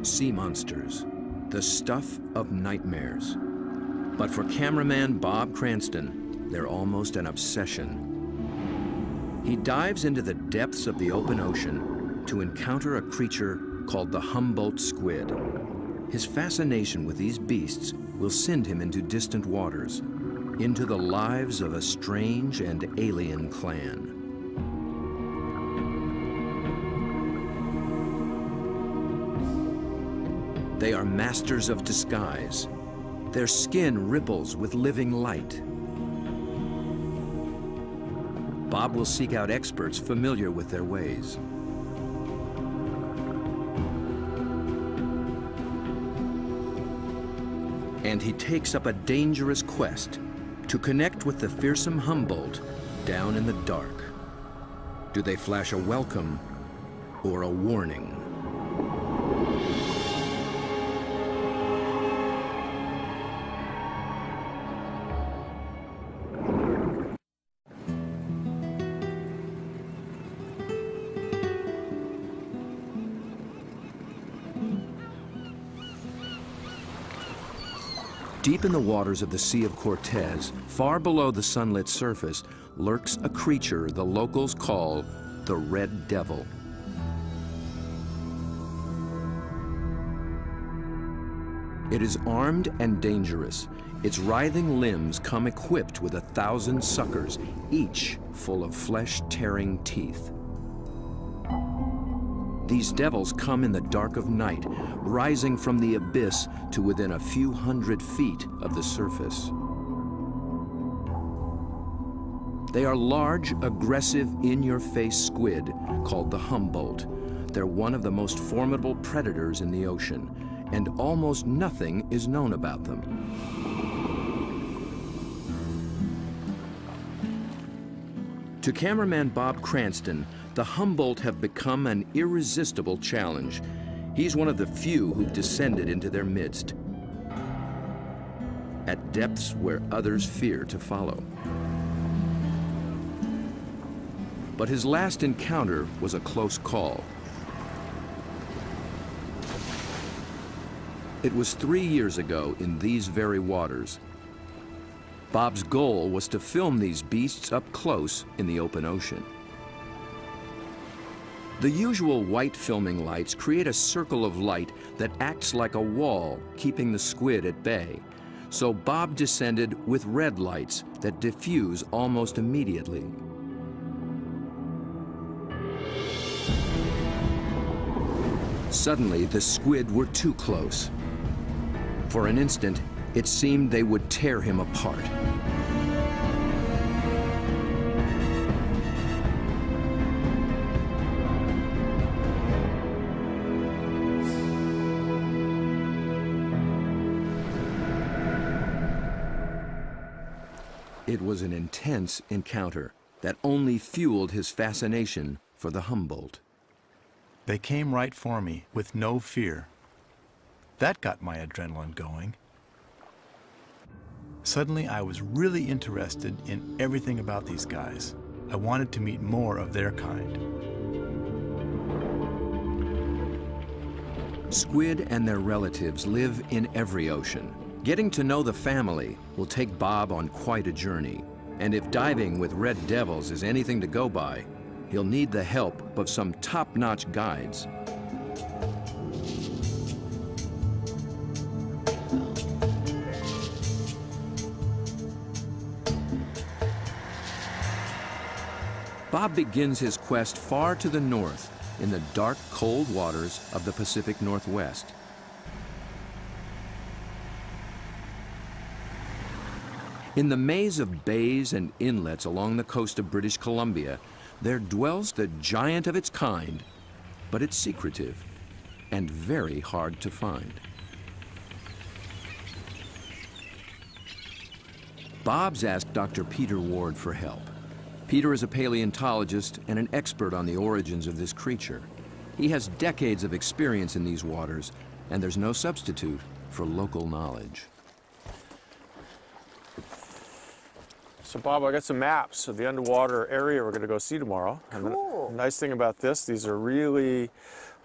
Sea monsters, the stuff of nightmares. But for cameraman Bob Cranston, they're almost an obsession. He dives into the depths of the open ocean to encounter a creature called the Humboldt squid. His fascination with these beasts will send him into distant waters, into the lives of a strange and alien clan. They are masters of disguise. Their skin ripples with living light. Bob will seek out experts familiar with their ways. And he takes up a dangerous quest to connect with the fearsome Humboldt down in the dark. Do they flash a welcome or a warning? Deep in the waters of the Sea of Cortez, far below the sunlit surface, lurks a creature the locals call the Red Devil. It is armed and dangerous. Its writhing limbs come equipped with 1,000 suckers, each full of flesh-tearing teeth. These devils come in the dark of night, rising from the abyss to within a few hundred feet of the surface. They are large, aggressive, in-your-face squid called the Humboldt. They're one of the most formidable predators in the ocean, and almost nothing is known about them. To cameraman Bob Cranston, the Humboldt have become an irresistible challenge. He's one of the few who've descended into their midst, at depths where others fear to follow. But his last encounter was a close call. It was 3 years ago in these very waters. Bob's goal was to film these beasts up close in the open ocean. The usual white filming lights create a circle of light that acts like a wall, keeping the squid at bay. So Bob descended with red lights that diffuse almost immediately. Suddenly, the squid were too close. For an instant, it seemed they would tear him apart. It was an intense encounter that only fueled his fascination for the Humboldt. They came right for me with no fear. That got my adrenaline going. Suddenly, I was really interested in everything about these guys. I wanted to meet more of their kind. Squid and their relatives live in every ocean. Getting to know the family will take Bob on quite a journey. And if diving with red devils is anything to go by, he'll need the help of some top-notch guides. Bob begins his quest far to the north in the dark, cold waters of the Pacific Northwest. In the maze of bays and inlets along the coast of British Columbia, there dwells the giant of its kind, but it's secretive and very hard to find. Bob's asked Dr. Peter Ward for help. Peter is a paleontologist and an expert on the origins of this creature. He has decades of experience in these waters, and there's no substitute for local knowledge. So Bob, I got some maps of the underwater area we're going to go see tomorrow. Cool. And the nice thing about this, these are really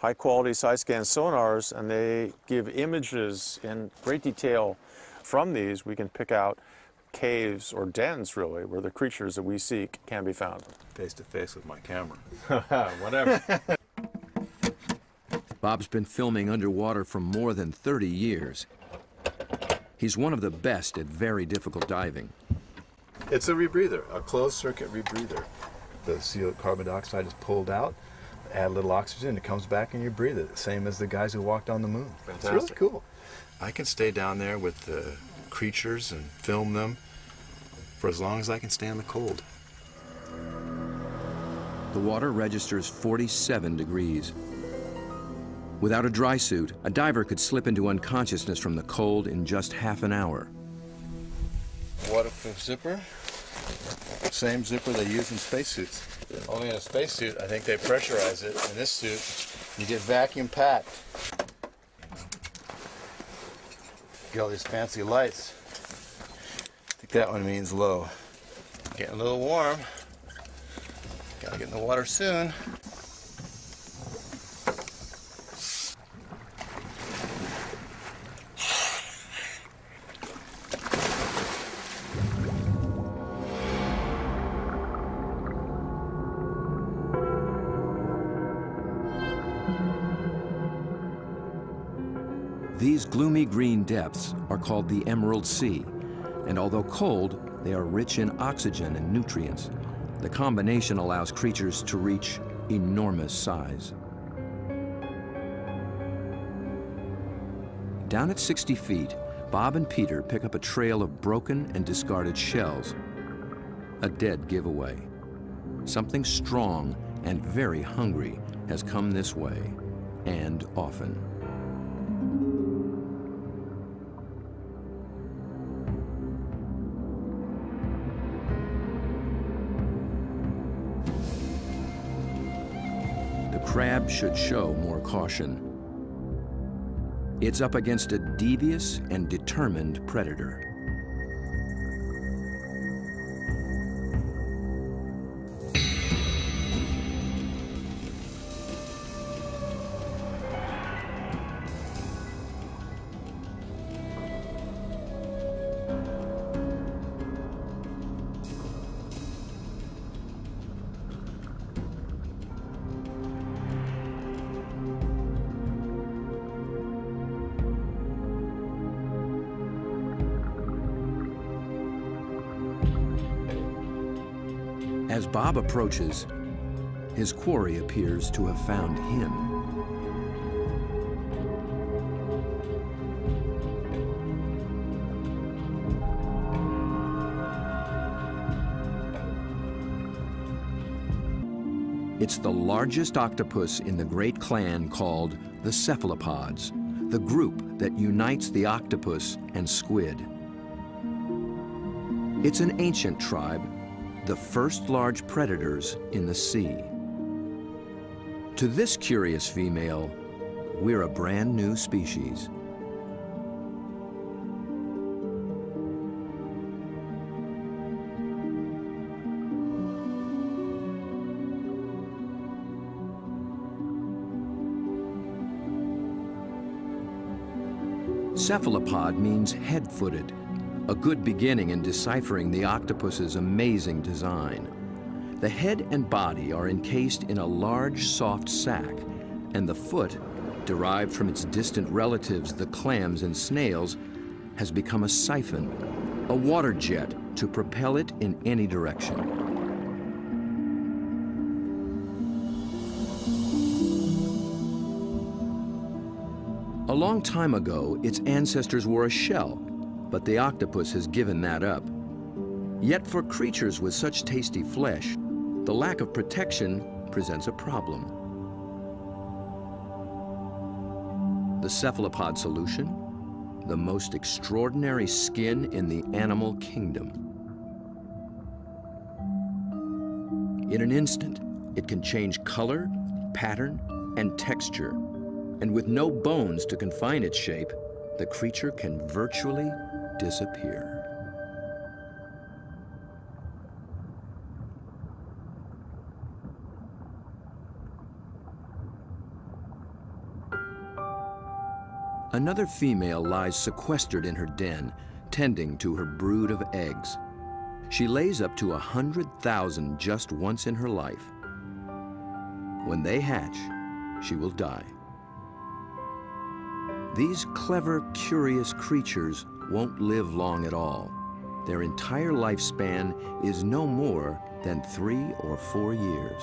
high-quality side-scan sonars, and they give images in great detail. From these, we can pick out caves or dens, really, where the creatures that we seek can be found. Face to face with my camera. Whatever. Bob's been filming underwater for more than 30 years. He's one of the best at very difficult diving. It's a rebreather, a closed-circuit rebreather. The CO carbon dioxide is pulled out, add a little oxygen, it comes back and you breathe it, same as the guys who walked on the moon. Fantastic. It's really cool. I can stay down there with the creatures and film them for as long as I can stand the cold. The water registers 47 degrees. Without a dry suit, a diver could slip into unconsciousness from the cold in just half an hour. Waterproof zipper. Same zipper they use in spacesuits. Only in a spacesuit, I think they pressurize it. In this suit, you get vacuum packed. Get all these fancy lights. I think that one means low. Getting a little warm. Gotta get in the water soon. These gloomy green depths are called the Emerald Sea, and although cold, they are rich in oxygen and nutrients. The combination allows creatures to reach enormous size. Down at 60 feet, Bob and Peter pick up a trail of broken and discarded shells. A dead giveaway. Something strong and very hungry has come this way, and often. Crab should show more caution. It's up against a devious and determined predator. As Bob approaches, his quarry appears to have found him. It's the largest octopus in the great clan called the cephalopods, the group that unites the octopus and squid. It's an ancient tribe, the first large predators in the sea. To this curious female, we're a brand new species. Cephalopod means head-footed, a good beginning in deciphering the octopus's amazing design. The head and body are encased in a large, soft sac, and the foot, derived from its distant relatives, the clams and snails, has become a siphon, a water jet to propel it in any direction. A long time ago, its ancestors were a shell, but the octopus has given that up. Yet for creatures with such tasty flesh, the lack of protection presents a problem. The cephalopod solution? The most extraordinary skin in the animal kingdom. In an instant, it can change color, pattern, and texture. And with no bones to confine its shape, the creature can virtually disappear. Another female lies sequestered in her den, tending to her brood of eggs. She lays up to 100,000 just once in her life. When they hatch, she will die. These clever, curious creatures won't live long at all. Their entire lifespan is no more than 3 or 4 years.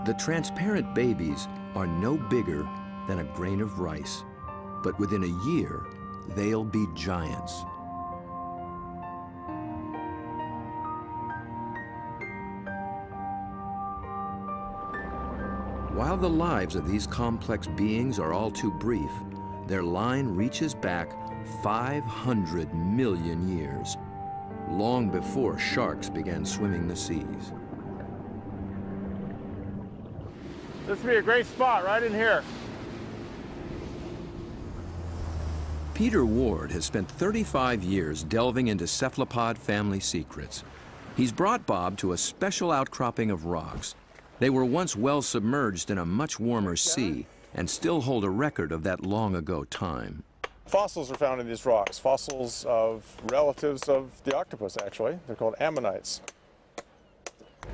The transparent babies are no bigger than a grain of rice, but within a year, they'll be giants. While the lives of these complex beings are all too brief, their line reaches back 500 million years, long before sharks began swimming the seas. This would be a great spot right in here. Peter Ward has spent 35 years delving into cephalopod family secrets. He's brought Bob to a special outcropping of rocks. They were once well submerged in a much warmer sea and still hold a record of that long ago time. Fossils are found in these rocks, fossils of relatives of the octopus, actually. They're called ammonites.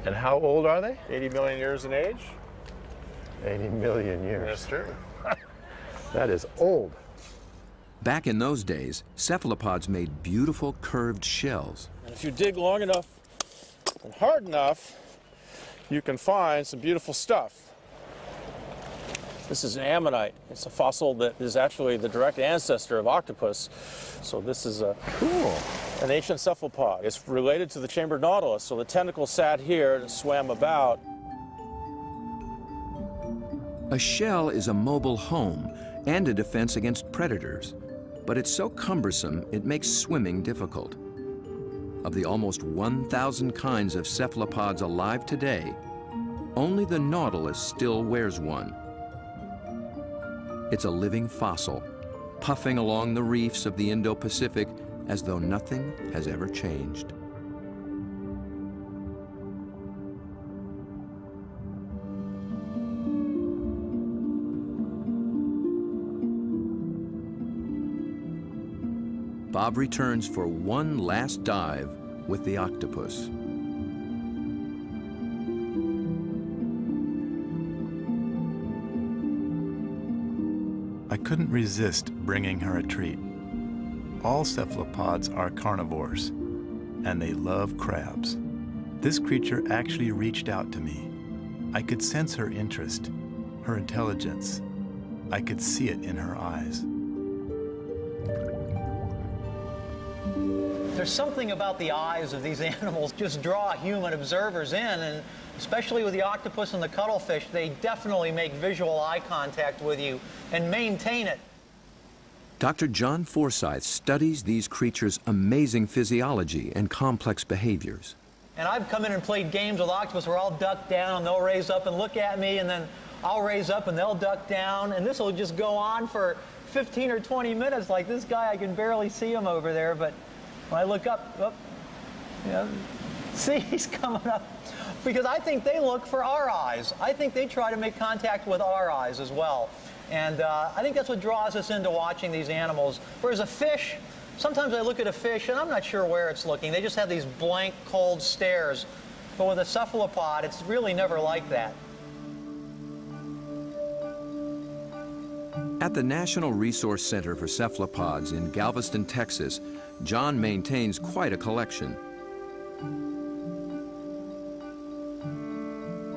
And how old are they? 80 million years in age. 80 million years. That's true. That is old. Back in those days, cephalopods made beautiful curved shells. And if you dig long enough and hard enough, you can find some beautiful stuff. This is an ammonite. It's a fossil that is actually the direct ancestor of octopus. So this is an ancient cephalopod. It's related to the chambered nautilus. So the tentacles sat here and swam about. A shell is a mobile home and a defense against predators, but it's so cumbersome it makes swimming difficult. Of the almost 1,000 kinds of cephalopods alive today, only the nautilus still wears one. It's a living fossil, puffing along the reefs of the Indo-Pacific as though nothing has ever changed. Bob returns for one last dive with the octopus. I couldn't resist bringing her a treat. All cephalopods are carnivores, and they love crabs. This creature actually reached out to me. I could sense her interest, her intelligence. I could see it in her eyes. There's something about the eyes of these animals just draw human observers in, and especially with the octopus and the cuttlefish, they definitely make visual eye contact with you and maintain it. Dr. John Forsyth studies these creatures' amazing physiology and complex behaviors. And I've come in and played games with octopus where I'll duck down and they'll raise up and look at me, and then I'll raise up and they'll duck down, and this will just go on for 15 or 20 minutes. Like this guy, I can barely see him over there, but when I look up, oh, yeah, see, he's coming up. Because I think they look for our eyes. I think they try to make contact with our eyes as well. And I think that's what draws us into watching these animals. Whereas a fish, sometimes I look at a fish and I'm not sure where it's looking. They just have these blank, cold stares. But with a cephalopod, it's really never like that. At the National Resource Center for Cephalopods in Galveston, Texas, John maintains quite a collection.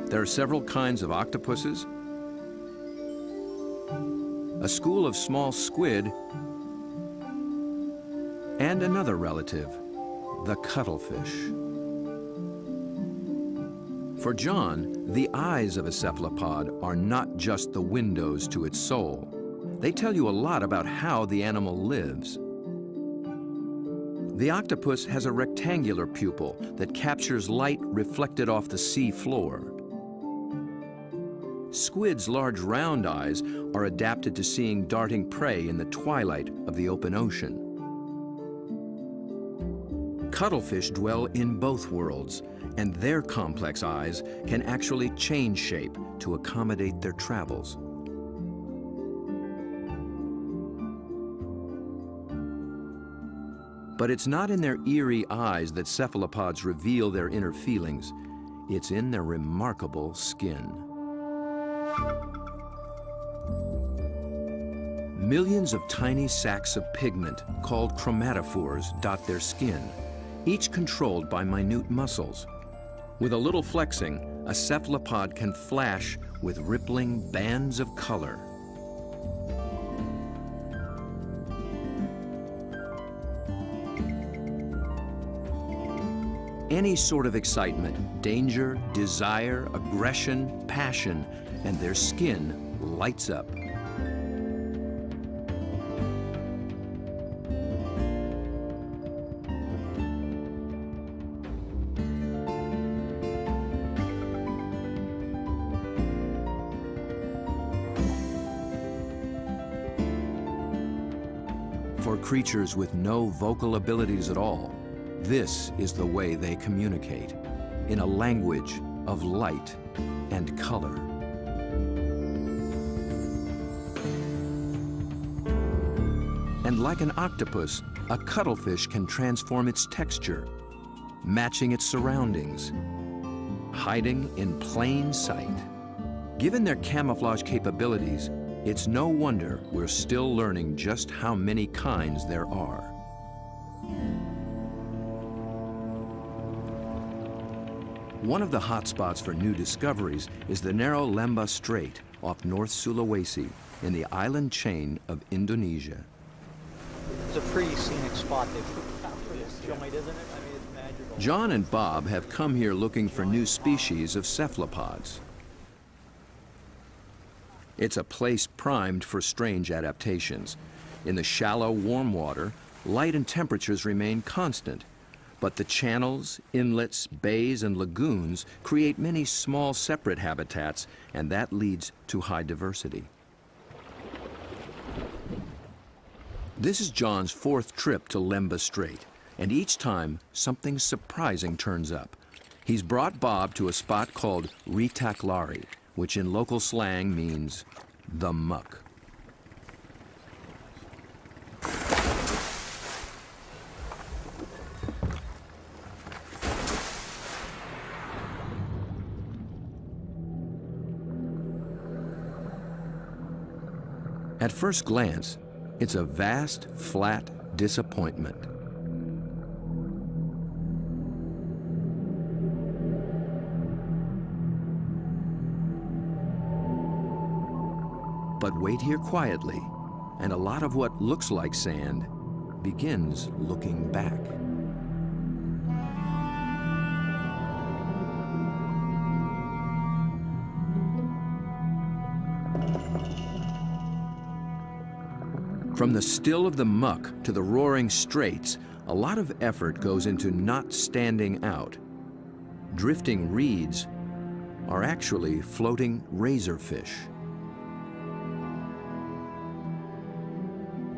There are several kinds of octopuses, a school of small squid, and another relative, the cuttlefish. For John, the eyes of a cephalopod are not just the windows to its soul. They tell you a lot about how the animal lives. The octopus has a rectangular pupil that captures light reflected off the sea floor. Squid's large round eyes are adapted to seeing darting prey in the twilight of the open ocean. Cuttlefish dwell in both worlds, and their complex eyes can actually change shape to accommodate their travels. But it's not in their eerie eyes that cephalopods reveal their inner feelings. It's in their remarkable skin. Millions of tiny sacs of pigment, called chromatophores, dot their skin, each controlled by minute muscles. With a little flexing, a cephalopod can flash with rippling bands of color. Any sort of excitement, danger, desire, aggression, passion, and their skin lights up. For creatures with no vocal abilities at all, this is the way they communicate, in a language of light and color. And like an octopus, a cuttlefish can transform its texture, matching its surroundings, hiding in plain sight. Given their camouflage capabilities, it's no wonder we're still learning just how many kinds there are. One of the hotspots for new discoveries is the narrow Lembah Strait off North Sulawesi in the island chain of Indonesia. It's a pretty scenic spot they put out for this joint, isn't it? I mean, it's magical. John and Bob have come here looking for new species of cephalopods. It's a place primed for strange adaptations. In the shallow, warm water, light and temperatures remain constant, but the channels, inlets, bays, and lagoons create many small separate habitats, and that leads to high diversity. This is John's fourth trip to Lembah Strait, and each time something surprising turns up. He's brought Bob to a spot called Ritaklari, which in local slang means the muck. At first glance, it's a vast, flat disappointment. But wait here quietly, and a lot of what looks like sand begins looking back. From the still of the muck to the roaring straits, a lot of effort goes into not standing out. Drifting reeds are actually floating razorfish.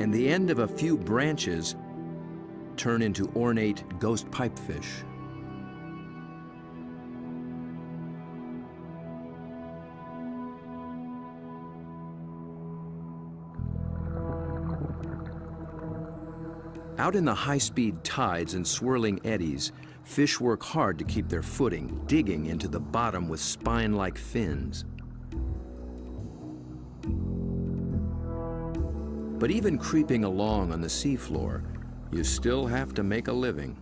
And the end of a few branches turn into ornate ghost pipefish. Out in the high-speed tides and swirling eddies, fish work hard to keep their footing, digging into the bottom with spine-like fins. But even creeping along on the seafloor, you still have to make a living.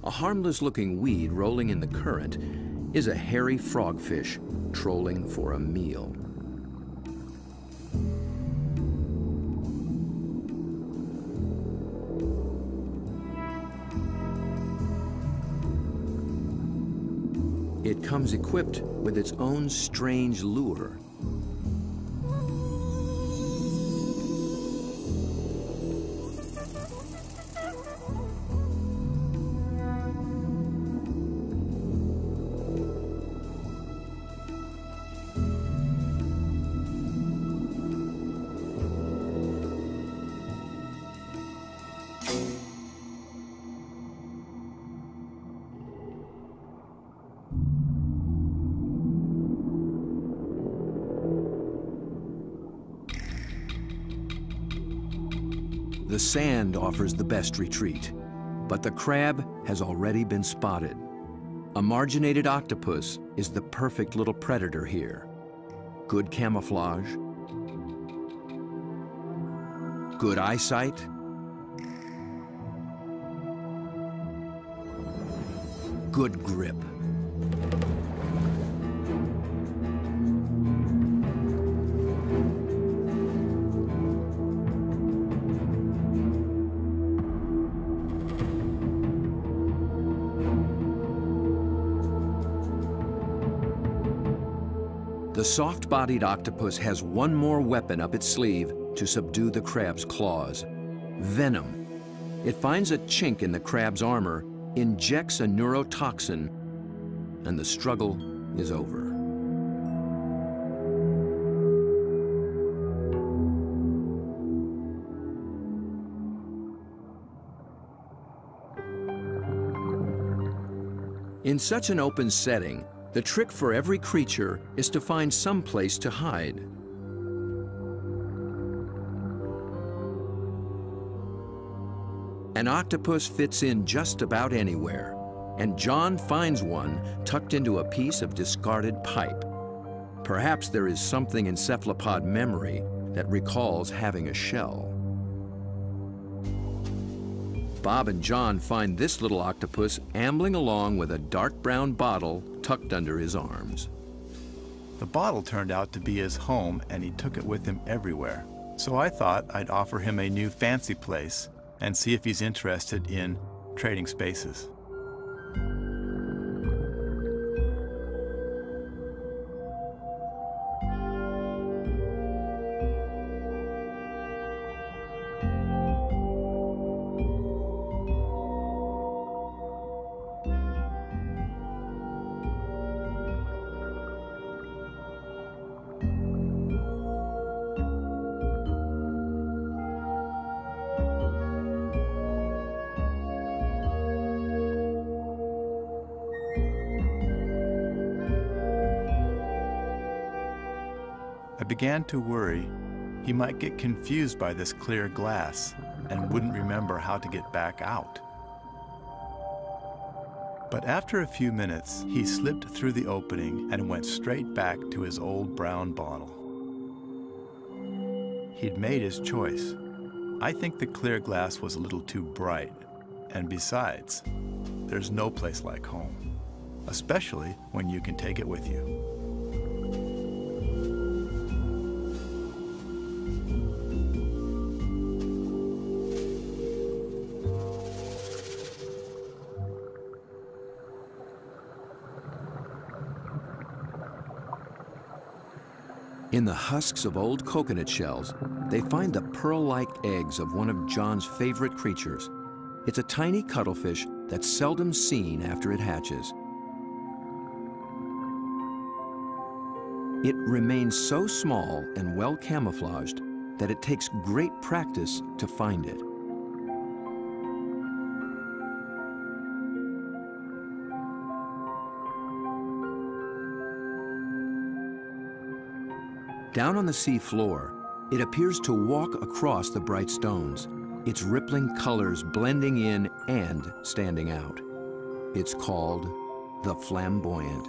A harmless-looking weed rolling in the current is a hairy frogfish trolling for a meal. It comes equipped with its own strange lure. The sand offers the best retreat, but the crab has already been spotted. A marginated octopus is the perfect little predator here. Good camouflage, good eyesight, good grip. The soft-bodied octopus has one more weapon up its sleeve to subdue the crab's claws: venom. It finds a chink in the crab's armor, injects a neurotoxin, and the struggle is over. In such an open setting, the trick for every creature is to find some place to hide. An octopus fits in just about anywhere, and John finds one tucked into a piece of discarded pipe. Perhaps there is something in cephalopod memory that recalls having a shell. Bob and John find this little octopus ambling along with a dark brown bottle tucked under his arms. The bottle turned out to be his home, and he took it with him everywhere. So I thought I'd offer him a new fancy place and see if he's interested in trading spaces. I began to worry he might get confused by this clear glass and wouldn't remember how to get back out. But after a few minutes, he slipped through the opening and went straight back to his old brown bottle. He'd made his choice. I think the clear glass was a little too bright, and besides, there's no place like home, especially when you can take it with you. In the husks of old coconut shells, they find the pearl-like eggs of one of John's favorite creatures. It's a tiny cuttlefish that's seldom seen after it hatches. It remains so small and well camouflaged that it takes great practice to find it. Down on the sea floor, it appears to walk across the bright stones, its rippling colors blending in and standing out. It's called the flamboyant.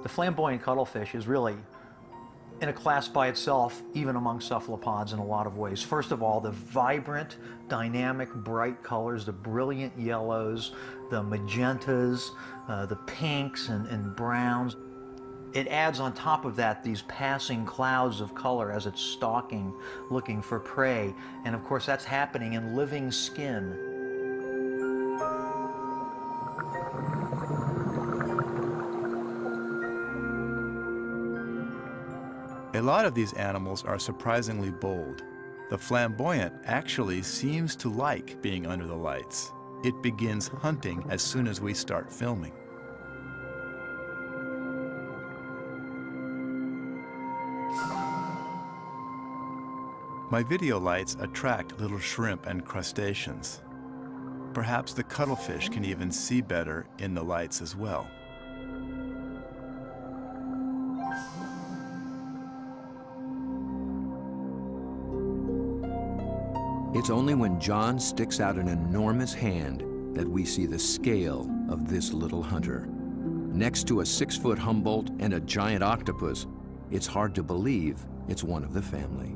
The flamboyant cuttlefish is really in a class by itself, even among cephalopods in a lot of ways. First of all, the vibrant, dynamic, bright colors, the brilliant yellows, the magentas, the pinks and browns. It adds on top of that these passing clouds of color as it's stalking, looking for prey. And of course, that's happening in living skin. A lot of these animals are surprisingly bold. The flamboyant actually seems to like being under the lights. It begins hunting as soon as we start filming. My video lights attract little shrimp and crustaceans. Perhaps the cuttlefish can even see better in the lights as well. It's only when John sticks out an enormous hand that we see the scale of this little hunter. Next to a 6-foot Humboldt and a giant octopus, it's hard to believe it's one of the family.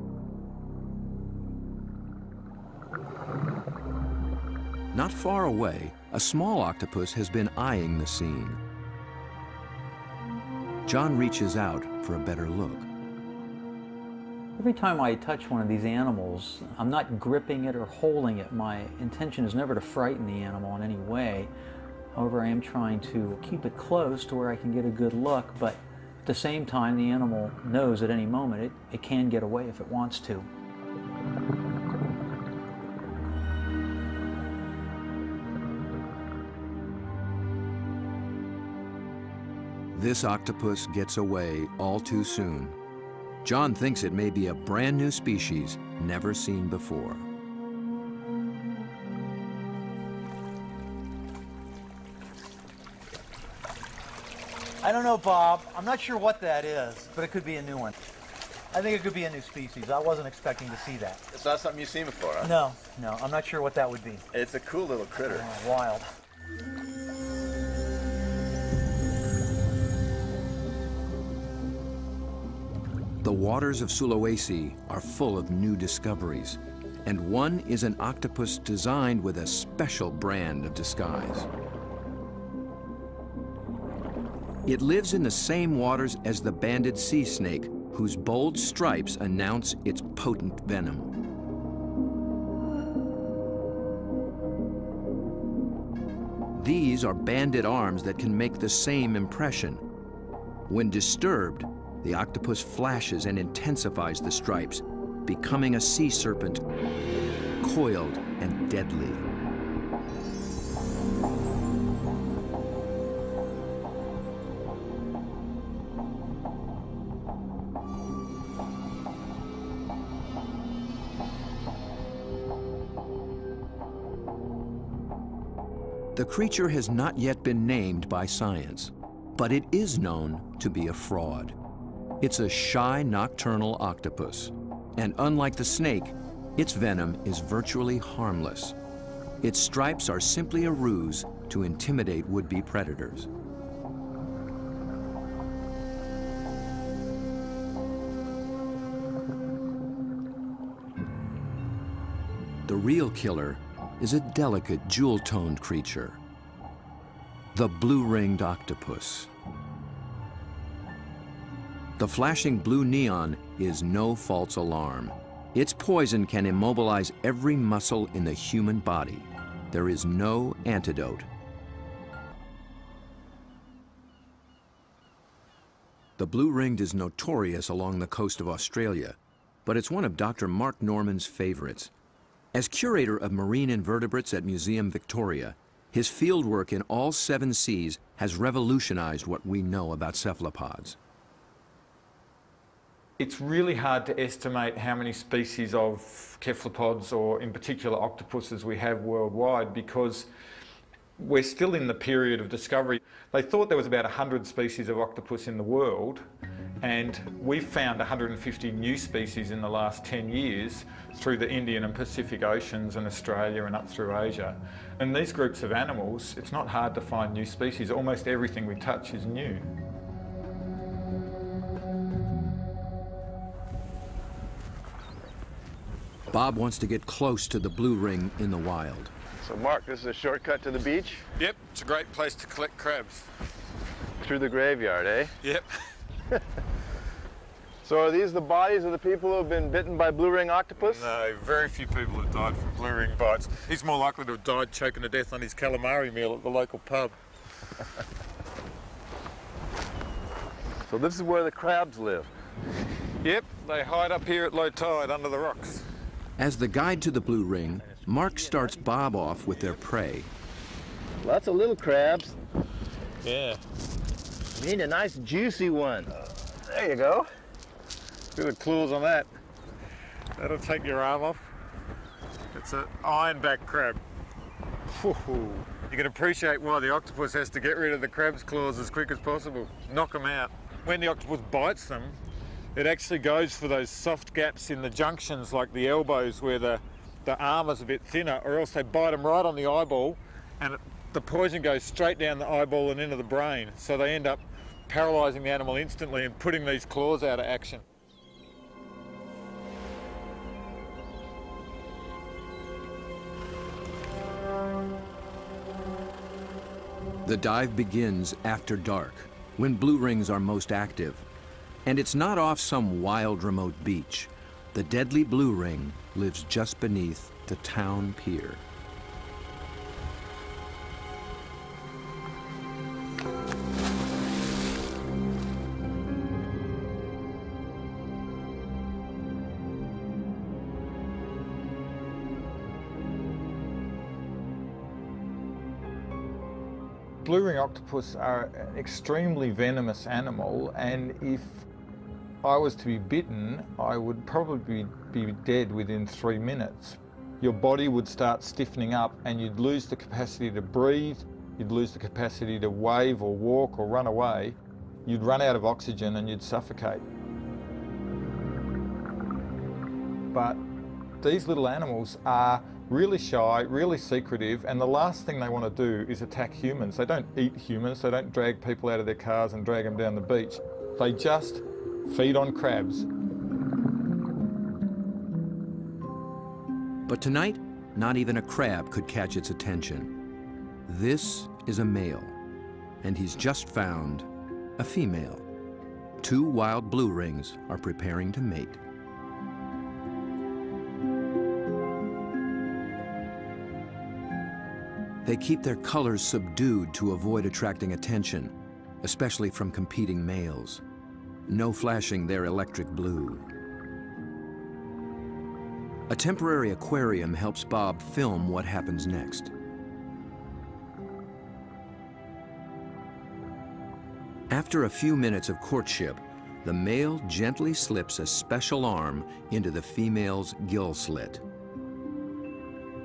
Not far away, a small octopus has been eyeing the scene. John reaches out for a better look. Every time I touch one of these animals, I'm not gripping it or holding it. My intention is never to frighten the animal in any way. However, I am trying to keep it close to where I can get a good look, but at the same time, the animal knows at any moment it can get away if it wants to. This octopus gets away all too soon. John thinks it may be a brand new species never seen before. I don't know, Bob. I'm not sure what that is, but it could be a new one. I think it could be a new species. I wasn't expecting to see that. It's not something you've seen before, huh? No, I'm not sure what that would be. It's a cool little critter. Oh, wild. The waters of Sulawesi are full of new discoveries, and one is an octopus designed with a special brand of disguise. It lives in the same waters as the banded sea snake, whose bold stripes announce its potent venom. These are banded arms that can make the same impression. When disturbed, the octopus flashes and intensifies the stripes, becoming a sea serpent, coiled and deadly. The creature has not yet been named by science, but it is known to be a fraud. It's a shy nocturnal octopus, and unlike the snake, its venom is virtually harmless. Its stripes are simply a ruse to intimidate would-be predators. The real killer is a delicate, jewel-toned creature, the blue-ringed octopus. The flashing blue neon is no false alarm. Its poison can immobilize every muscle in the human body. There is no antidote. The blue-ringed is notorious along the coast of Australia, but it's one of Dr. Mark Norman's favorites. As curator of marine invertebrates at Museum Victoria, his fieldwork in all 7 seas has revolutionized what we know about cephalopods. It's really hard to estimate how many species of cephalopods, or in particular octopuses, we have worldwide, because we're still in the period of discovery. They thought there was about 100 species of octopus in the world, and we've found 150 new species in the last 10 years through the Indian and Pacific Oceans and Australia and up through Asia. And these groups of animals, it's not hard to find new species. Almost everything we touch is new. Bob wants to get close to the blue ring in the wild. So Mark, this is a shortcut to the beach? Yep, it's a great place to collect crabs. Through the graveyard, eh? Yep. So are these the bodies of the people who have been bitten by blue ring octopus? No, very few people have died from blue ring bites. He's more likely to have died choking to death on his calamari meal at the local pub. So this is where the crabs live? Yep, they hide up here at low tide under the rocks. As the guide to the blue ring, Mark starts Bob off with their prey. Lots of little crabs. Yeah. You need a nice juicy one. There you go. Look at the claws on that. That'll take your arm off. It's an ironback crab. You can appreciate why the octopus has to get rid of the crab's claws as quick as possible. Knock them out. When the octopus bites them, it actually goes for those soft gaps in the junctions, like the elbows where the the arm is a bit thinner, or else they bite them right on the eyeball, and the poison goes straight down the eyeball and into the brain. So they end up paralysing the animal instantly and putting these claws out of action. The dive begins after dark, when blue rings are most active. And it's not off some wild, remote beach. The deadly blue ring lives just beneath the town pier. Blue ring octopus are an extremely venomous animal, and if I was to be bitten, I would probably be dead within 3 minutes. Your body would start stiffening up and you'd lose the capacity to breathe, you'd lose the capacity to wave or walk or run away, you'd run out of oxygen and you'd suffocate. But these little animals are really shy, really secretive, and the last thing they want to do is attack humans. They don't eat humans, they don't drag people out of their cars and drag them down the beach. They just feed on crabs. But tonight, not even a crab could catch its attention. This is a male, and he's just found a female. 2 wild blue rings are preparing to mate. They keep their colors subdued to avoid attracting attention, especially from competing males. No flashing their electric blue. A temporary aquarium helps Bob film what happens next. After a few minutes of courtship, the male gently slips a special arm into the female's gill slit.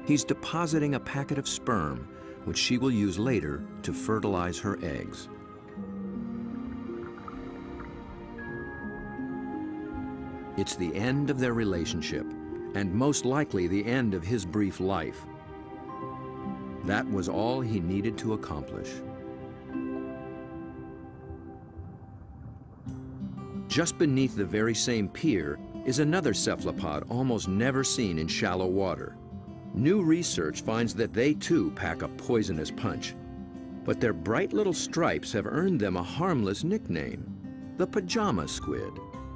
He's depositing a packet of sperm, which she will use later to fertilize her eggs. It's the end of their relationship, and most likely the end of his brief life. That was all he needed to accomplish. Just beneath the very same pier is another cephalopod almost never seen in shallow water. New research finds that they too pack a poisonous punch. But their bright little stripes have earned them a harmless nickname, the pajama squid.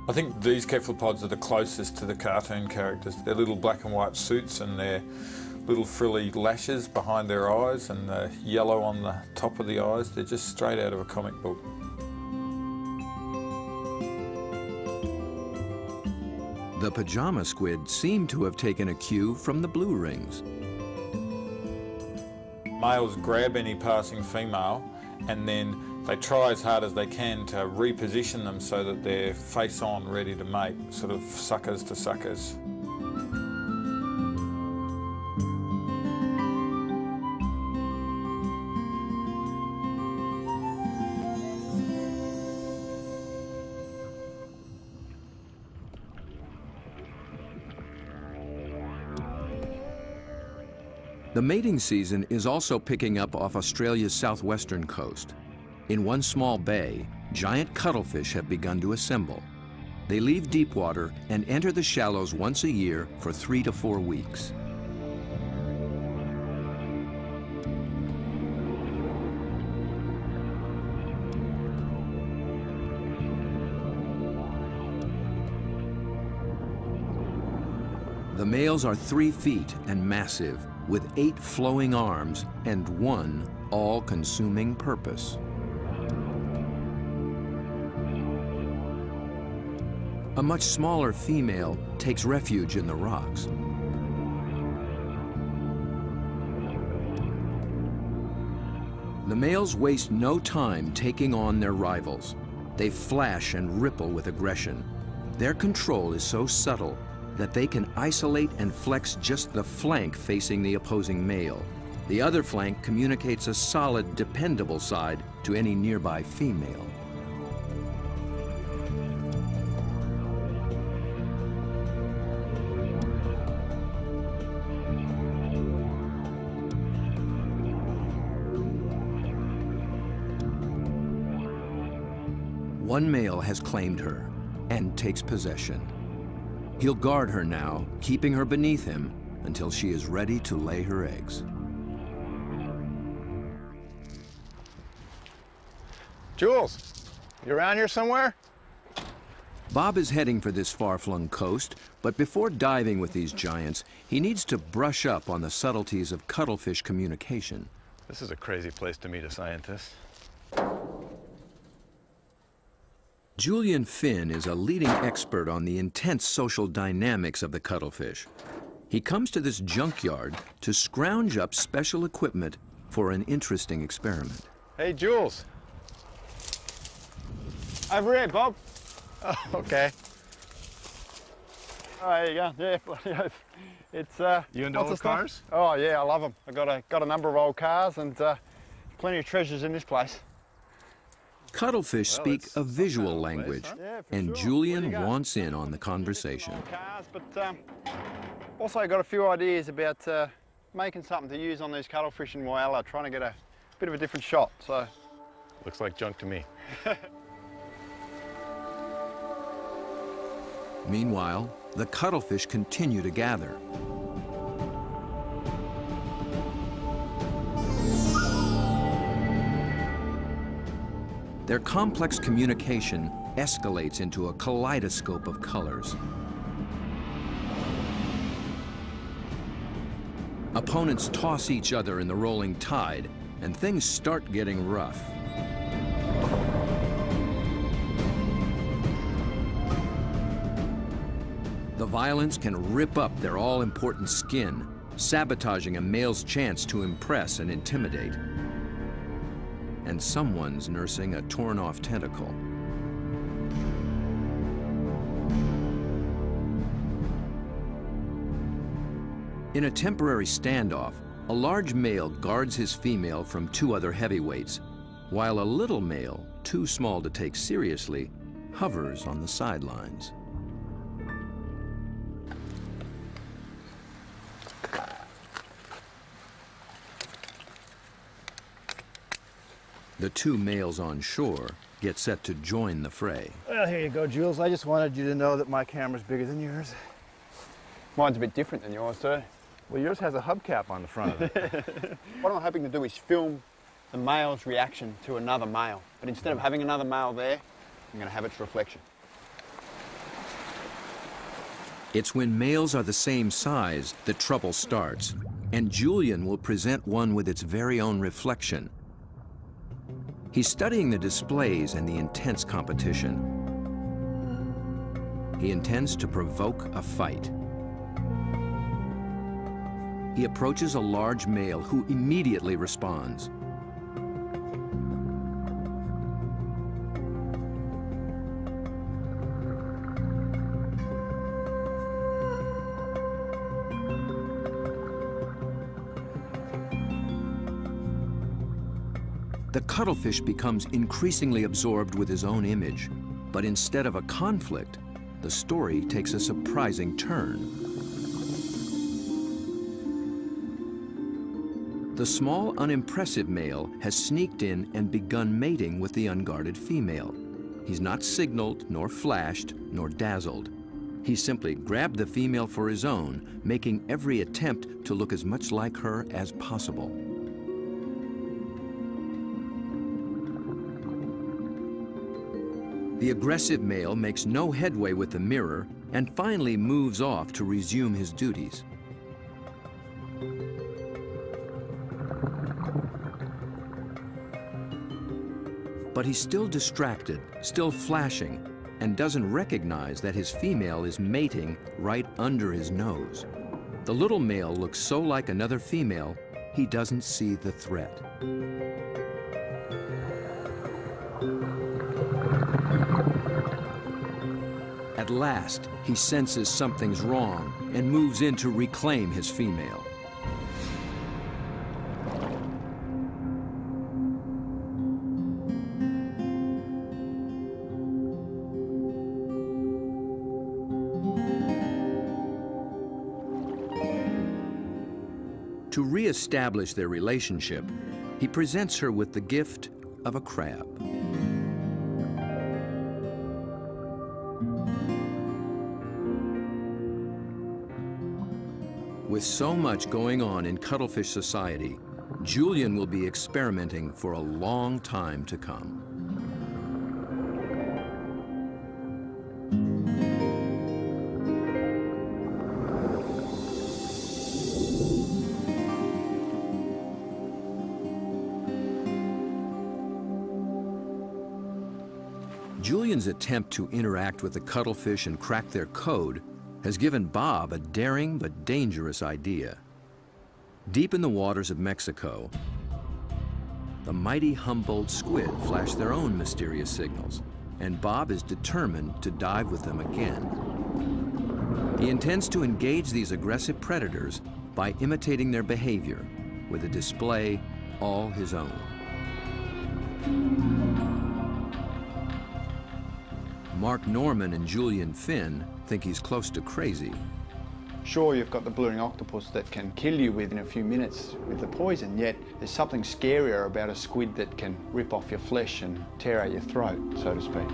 I think these cephalopods are the closest to the cartoon characters. Their little black and white suits and their little frilly lashes behind their eyes and the yellow on the top of the eyes. They're just straight out of a comic book. The pajama squid seem to have taken a cue from the blue rings. Males grab any passing female and then they try as hard as they can to reposition them so that they're face on, ready to mate, sort of suckers to suckers. The mating season is also picking up off Australia's southwestern coast. In one small bay, giant cuttlefish have begun to assemble. They leave deep water and enter the shallows once a year for 3 to 4 weeks. The males are 3 feet and massive, with 8 flowing arms and 1 all-consuming purpose. A much smaller female takes refuge in the rocks. The males waste no time taking on their rivals. They flash and ripple with aggression. Their control is so subtle that they can isolate and flex just the flank facing the opposing male. The other flank communicates a solid, dependable side to any nearby female. One male has claimed her and takes possession. He'll guard her now, keeping her beneath him until she is ready to lay her eggs. Jules, you around here somewhere? Bob is heading for this far-flung coast, but before diving with these giants, he needs to brush up on the subtleties of cuttlefish communication. This is a crazy place to meet a scientist. Julian Finn is a leading expert on the intense social dynamics of the cuttlefish. He comes to this junkyard to scrounge up special equipment for an interesting experiment. Hey, Jules. Over here, Bob. Oh, okay. Oh, there you go. Yeah, it's You into old cars? Oh yeah, I love them. I got a number of old cars and plenty of treasures in this place. Cuttlefish speak a visual language, Yeah, for and sure. Julian Where do you go? wants in on the conversation. Old cars, but also got a few ideas about making something to use on these cuttlefish in Whyalla, trying to get a bit of a different shot. So Looks like junk to me. Meanwhile, the cuttlefish continue to gather. Their complex communication escalates into a kaleidoscope of colors. Opponents toss each other in the rolling tide, and things start getting rough. The violence can rip up their all-important skin, sabotaging a male's chance to impress and intimidate. And someone's nursing a torn-off tentacle. In a temporary standoff, a large male guards his female from two other heavyweights, while a little male, too small to take seriously, hovers on the sidelines. The two males on shore get set to join the fray. well, here you go, Jules. I just wanted you to know that my camera's bigger than yours. Mine's a bit different than yours too. Well, yours has a hubcap on the front of it. What I'm hoping to do is film the male's reaction to another male. But instead of having another male there, I'm going to have its reflection. It's when males are the same size that trouble starts, and Julian will present one with its very own reflection. He's studying the displays and the intense competition. He intends to provoke a fight. He approaches a large male who immediately responds. The cuttlefish becomes increasingly absorbed with his own image, but instead of a conflict, the story takes a surprising turn. The small, unimpressive male has sneaked in and begun mating with the unguarded female. He's not signaled, nor flashed, nor dazzled. He simply grabbed the female for his own, making every attempt to look as much like her as possible. The aggressive male makes no headway with the mirror and finally moves off to resume his duties. But he's still distracted, still flashing, and doesn't recognize that his female is mating right under his nose. The little male looks so like another female, he doesn't see the threat. At last, he senses something's wrong and moves in to reclaim his female. To re-establish their relationship, he presents her with the gift of a crab. With so much going on in cuttlefish society, Julian will be experimenting for a long time to come. Julian's attempt to interact with the cuttlefish and crack their code has given Bob a daring but dangerous idea. Deep in the waters of Mexico, the mighty Humboldt squid flash their own mysterious signals, and Bob is determined to dive with them again. He intends to engage these aggressive predators by imitating their behavior with a display all his own. Mark Norman and Julian Finn think he's close to crazy. Sure, you've got the blue-ring octopus that can kill you within a few minutes with the poison, yet there's something scarier about a squid that can rip off your flesh and tear out your throat, so to speak.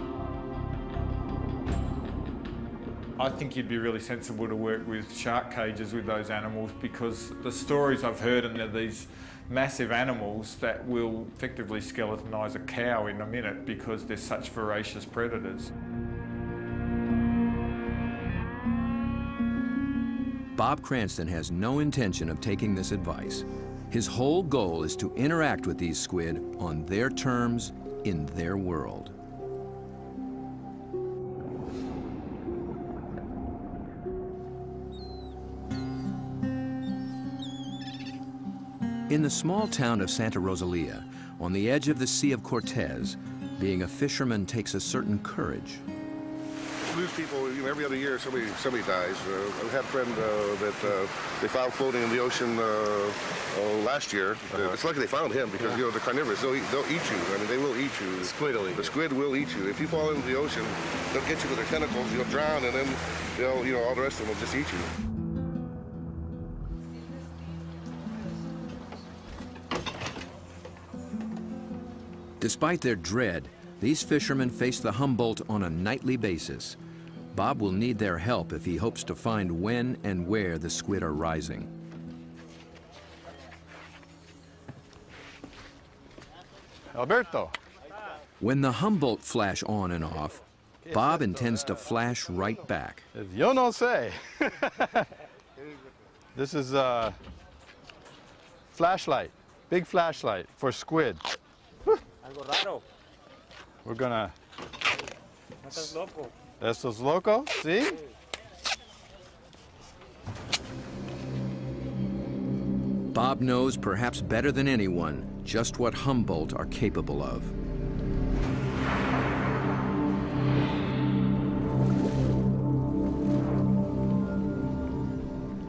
I think you'd be really sensible to work with shark cages with those animals, because the stories I've heard are these massive animals that will effectively skeletonise a cow in a minute because they're such voracious predators. Bob Cranston has no intention of taking this advice. His whole goal is to interact with these squid on their terms, in their world. In the small town of Santa Rosalia, on the edge of the Sea of Cortez, being a fisherman takes a certain courage. Lose people, you know, every other year somebody dies. I had a friend that they found floating in the ocean last year. It's lucky they found him because, you know, they're carnivorous. They'll eat you. I mean, they will eat you. The squid will eat you. The squid will eat you. If you fall into the ocean, they'll get you with their tentacles, you'll drown, and then they'll, you know, all the rest of them will just eat you. Despite their dread, these fishermen face the Humboldt on a nightly basis. Bob will need their help if he hopes to find when and where the squid are rising. Alberto. When the Humboldt flash on and off, Bob intends to flash right back. Yo no sé. This is a flashlight, big flashlight for squid. Algo raro. We're gonna... Estás loco. Estos loco, see? Bob knows perhaps better than anyone just what Humboldt are capable of.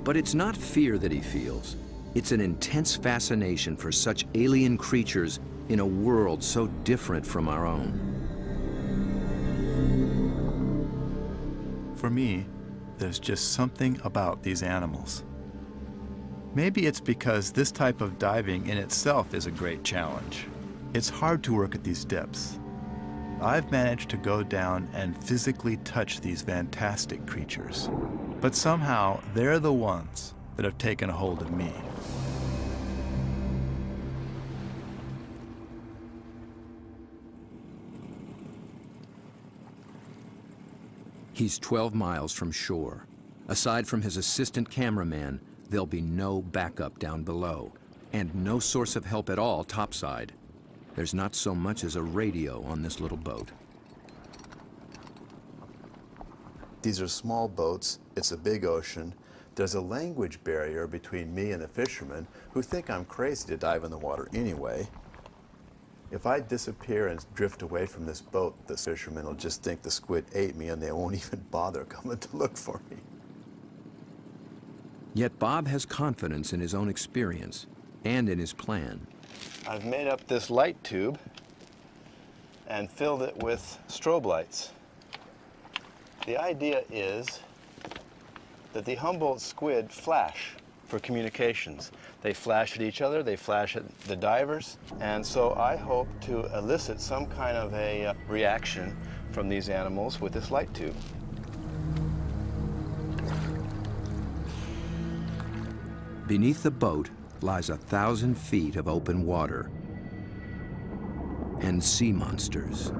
But it's not fear that he feels. It's an intense fascination for such alien creatures in a world so different from our own. For me, there's just something about these animals. Maybe it's because this type of diving in itself is a great challenge. It's hard to work at these depths. I've managed to go down and physically touch these fantastic creatures, but somehow they're the ones that have taken a hold of me. He's 12 miles from shore. Aside from his assistant cameraman, there'll be no backup down below, and no source of help at all topside. There's not so much as a radio on this little boat. These are small boats, it's a big ocean. There's a language barrier between me and the fishermen who think I'm crazy to dive in the water anyway. If I disappear and drift away from this boat, the fishermen will just think the squid ate me and they won't even bother coming to look for me. Yet Bob has confidence in his own experience and in his plan. I've made up this light tube and filled it with strobe lights. The idea is that the Humboldt squid flash for communications. They flash at each other, they flash at the divers, and so I hope to elicit some kind of a reaction from these animals with this light tube. Beneath the boat lies 1,000 feet of open water and sea monsters.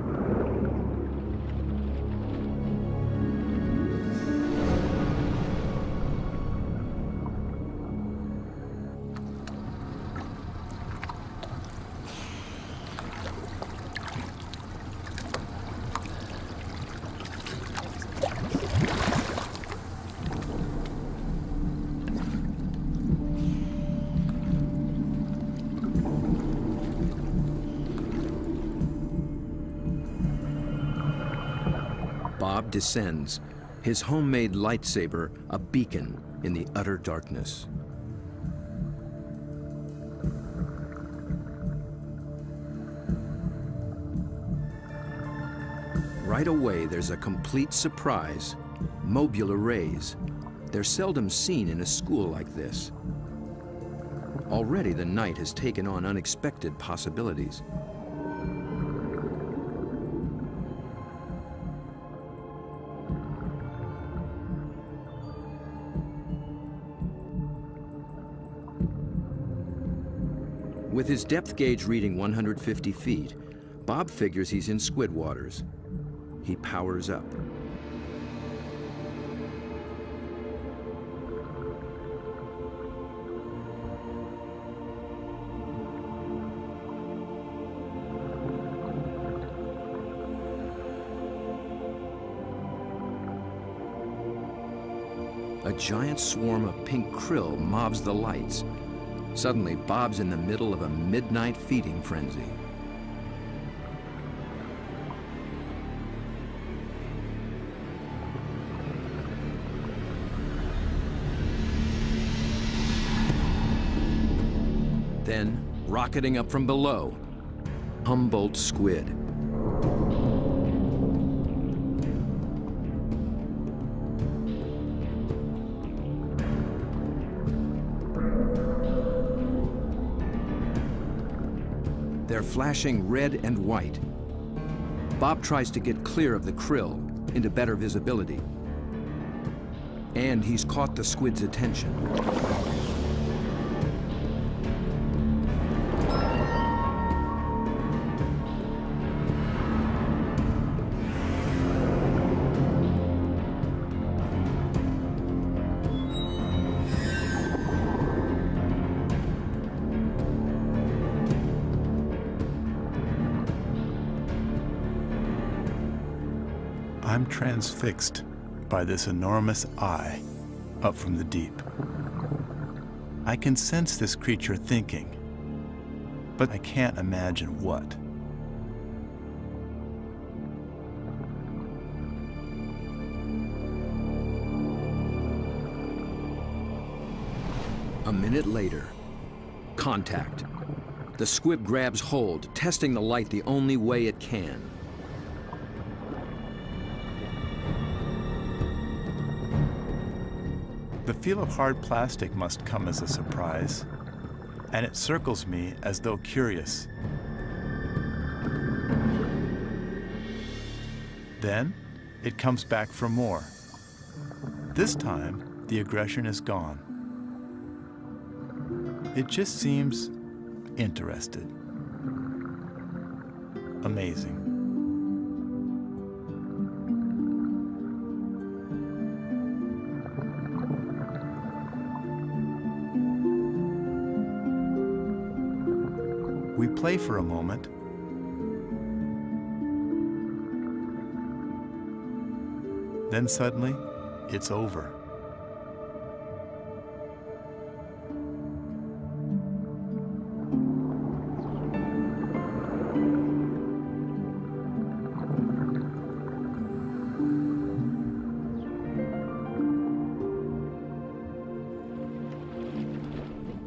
Bob descends, his homemade lightsaber a beacon in the utter darkness. Right away, there's a complete surprise. Mobile arrays. They're seldom seen in a school like this. Already the night has taken on unexpected possibilities. With his depth gauge reading 150 feet, Bob figures he's in squid waters. He powers up. A giant swarm of pink krill mobs the lights. Suddenly, Bob's in the middle of a midnight feeding frenzy. Then, rocketing up from below, Humboldt squid. They're flashing red and white. Bob tries to get clear of the krill into better visibility. And he's caught the squid's attention. I'm transfixed by this enormous eye up from the deep. I can sense this creature thinking, but I can't imagine what. A minute later, contact. The squid grabs hold, testing the light the only way it can. The feel of hard plastic must come as a surprise, and it circles me as though curious. Then, it comes back for more. This time, the aggression is gone. It just seems interested. Amazing. We play for a moment. Then suddenly, it's over.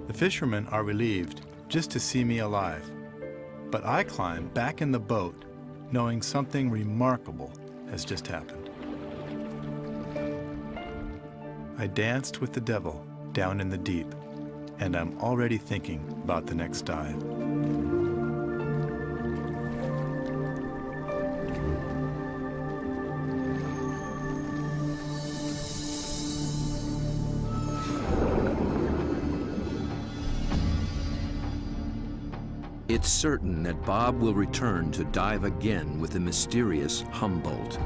The fishermen are relieved just to see me alive. But I climb back in the boat, knowing something remarkable has just happened. I danced with the devil down in the deep, and I'm already thinking about the next dive. It's certain that Bob will return to dive again with the mysterious Humboldt,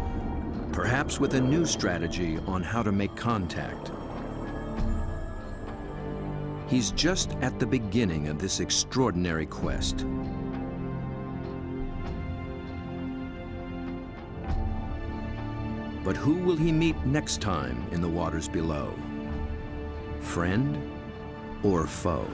perhaps with a new strategy on how to make contact. He's just at the beginning of this extraordinary quest. But who will he meet next time in the waters below? Friend or foe?